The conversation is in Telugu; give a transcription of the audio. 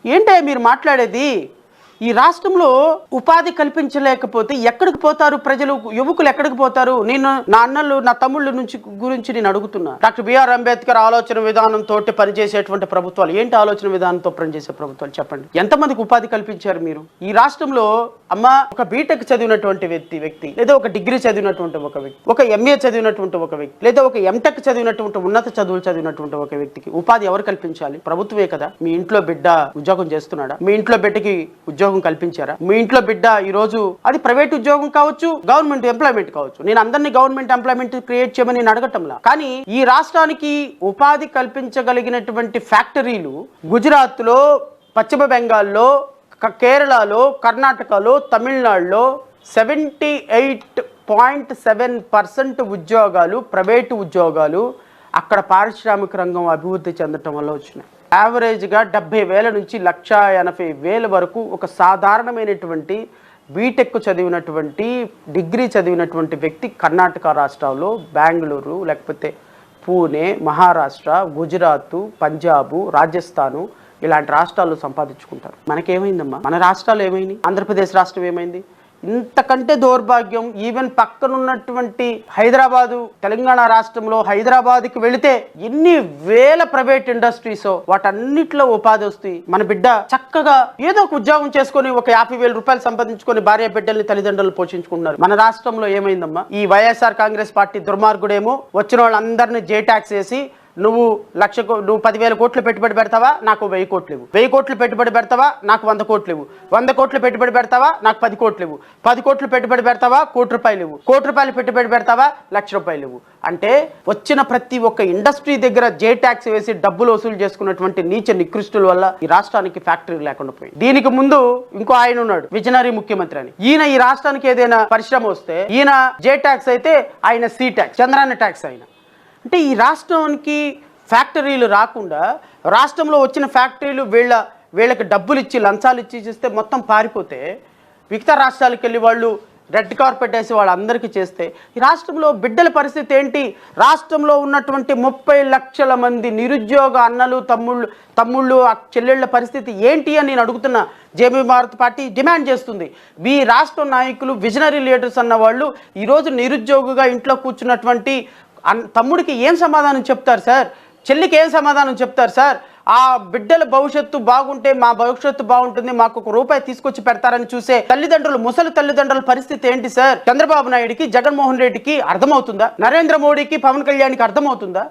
ఏంటే మీరు మాట్లాడేది? ఈ రాష్ట్రంలో ఉపాధి కల్పించలేకపోతే ఎక్కడికి పోతారు ప్రజలు, యువకులు ఎక్కడికి పోతారు? నేను నా అన్నలు నా తమ్ముళ్ళ గురించి నేను అడుగుతున్నా. డాక్టర్ బిఆర్ అంబేద్కర్ ఆలోచన విధానంతో పనిచేసేటువంటి ప్రభుత్వాలు ఏంటి? ఆలోచన విధానంతో పనిచేసే ప్రభుత్వాలు చెప్పండి. ఎంతమందికి ఉపాధి కల్పించారు మీరు? ఈ రాష్ట్రంలో ఒక బీటెక్ చదివినటువంటి వ్యక్తి లేదా ఒక డిగ్రీ చదివినటువంటి ఒక వ్యక్తి, ఒక ఎంఏ చదివినటువంటి ఒక వ్యక్తి, లేదా ఒక ఎంటెక్ చదివినటువంటి ఉన్నత చదువులు చదివినటువంటి ఒక వ్యక్తికి ఉపాధి ఎవరు కల్పించాలి? ప్రభుత్వమే కదా. మీ ఇంట్లో బిడ్డ ఉద్యోగం చేస్తున్నాడా? మీ ఇంట్లో బిడ్డకి ఉద్యోగం కల్పించారా? మీ ఇంట్లో బిడ్డ ఈ రోజు అది ప్రైవేట్ ఉద్యోగం కావచ్చు, గవర్నమెంట్ ఎంప్లాయ్మెంట్ కావచ్చు. నేను అందరినీ గవర్నమెంట్ ఎంప్లాయ్మెంట్ క్రియేట్ చేయమని నేను అడగటంలా. కానీ ఈ రాష్ట్రానికి ఉపాధి కల్పించగలిగినటువంటి ఫ్యాక్టరీలు గుజరాత్ లో, పశ్చిమ బెంగాల్లో, కేరళలో, కర్ణాటకలో, తమిళనాడులో 78.7% ఉద్యోగాలు ప్రైవేటు ఉద్యోగాలు అక్కడ పారిశ్రామిక రంగం అభివృద్ధి చెందటం వల్ల వచ్చినాయి. యావరేజ్గా 70,000 నుంచి 180,000 వరకు ఒక సాధారణమైనటువంటి బీటెక్ చదివినటువంటి, డిగ్రీ చదివినటువంటి వ్యక్తి కర్ణాటక రాష్ట్రాల్లో, బెంగళూరు, లేకపోతే పూణే, మహారాష్ట్ర, గుజరాత్, పంజాబ్, రాజస్థాను ఇలాంటి రాష్ట్రాల్లో సంపాదించుకుంటారు. మనకేమైందమ్మా? మన రాష్ట్రాలు ఏమైంది? ఆంధ్రప్రదేశ్ రాష్ట్రం ఏమైంది? ఇంతకంటే దౌర్భాగ్యం ఈవెన్ పక్కనున్నటువంటి హైదరాబాదు, తెలంగాణ రాష్ట్రంలో హైదరాబాద్కి వెళితే ఎన్ని వేల ప్రైవేట్ ఇండస్ట్రీసో వాటన్నిటిలో ఉపాధి వస్తాయి. మన బిడ్డ చక్కగా ఏదో ఒక ఉద్యోగం చేసుకొని ఒక 50,000 రూపాయలు సంపాదించుకొని భార్య బిడ్డల్ని, తల్లిదండ్రులు పోషించుకుంటున్నారు. మన రాష్ట్రంలో ఏమైందమ్మా? ఈ వైఎస్ఆర్ కాంగ్రెస్ పార్టీ దుర్మార్గుడేమో వచ్చిన వాళ్ళందరినీ జే ట్యాక్స్ వేసి నువ్వు 10,000 కోట్లు పెట్టుబడి పెడతావా, నాకు 1,000 కోట్లు ఇవ్వు. 1,000 కోట్లు పెట్టుబడి పెడతావా, నాకు 100 కోట్లు ఇవ్వు. 100 కోట్లు పెట్టుబడి పెడతావా, నాకు 10 కోట్లు ఇవ్వు. 10 కోట్లు పెట్టుబడి పెడతావా, ₹1,00,00,000 ఇవ్వు. ₹1,00,00,000 పెట్టుబడి పెడతావా, ₹1,00,000 ఇవ్వు. అంటే వచ్చిన ప్రతి ఒక్క ఇండస్ట్రీ దగ్గర జే ట్యాక్స్ వేసి డబ్బులు వసూలు చేసుకున్నటువంటి నీచ నికృష్టుల వల్ల ఈ రాష్ట్రానికి ఫ్యాక్టరీ లేకుండా పోయింది. దీనికి ముందు ఇంకో ఆయన ఉన్నాడు, విజనరీ ముఖ్యమంత్రి అని. ఈయన ఈ రాష్ట్రానికి ఏదైనా పరిశ్రమ వస్తే ఈయన జే ట్యాక్స్ అయితే ఆయన సి ట్యాక్స్, చంద్రాన్న ట్యాక్స్ అయిన. అంటే ఈ రాష్ట్రానికి ఫ్యాక్టరీలు రాకుండా, రాష్ట్రంలో వచ్చిన ఫ్యాక్టరీలు వీళ్ళకి డబ్బులు ఇచ్చి, లంచాలు ఇచ్చి చేస్తే మొత్తం పారిపోతే మిగతా రాష్ట్రాలకు వెళ్ళి వాళ్ళు రెడ్ కార్పెట్ వేసి వాళ్ళందరికీ చేస్తే ఈ రాష్ట్రంలో బిడ్డల పరిస్థితి ఏంటి? రాష్ట్రంలో ఉన్నటువంటి 30 లక్షల మంది నిరుద్యోగ అన్నలు, తమ్ముళ్ళు, చెల్లెళ్ళ పరిస్థితి ఏంటి అని నేను అడుగుతున్నా. జేబీ భారత్ పార్టీ డిమాండ్ చేస్తుంది. మీ రాష్ట్ర నాయకులు, విజనరీ లీడర్స్ అన్న వాళ్ళు ఈరోజు నిరుద్యోగిగా ఇంట్లో కూర్చున్నటువంటి తమ్ముడికి ఏం సమాధానం చెప్తారు సార్? చెల్లికి ఏం సమాధానం చెప్తారు సార్? ఆ బిడ్డల భవిష్యత్తు బాగుంటే మా భవిష్యత్తు బాగుంటుంది, మాకు ₹1 తీసుకొచ్చి పెడతారని చూసే తల్లిదండ్రులు, ముసలి తల్లిదండ్రుల పరిస్థితి ఏంటి సార్? చంద్రబాబు నాయుడికి, జగన్మోహన్ రెడ్డికి అర్థమవుతుందా? నరేంద్ర మోడీకి, పవన్ కళ్యాణ్కి అర్థమవుతుందా?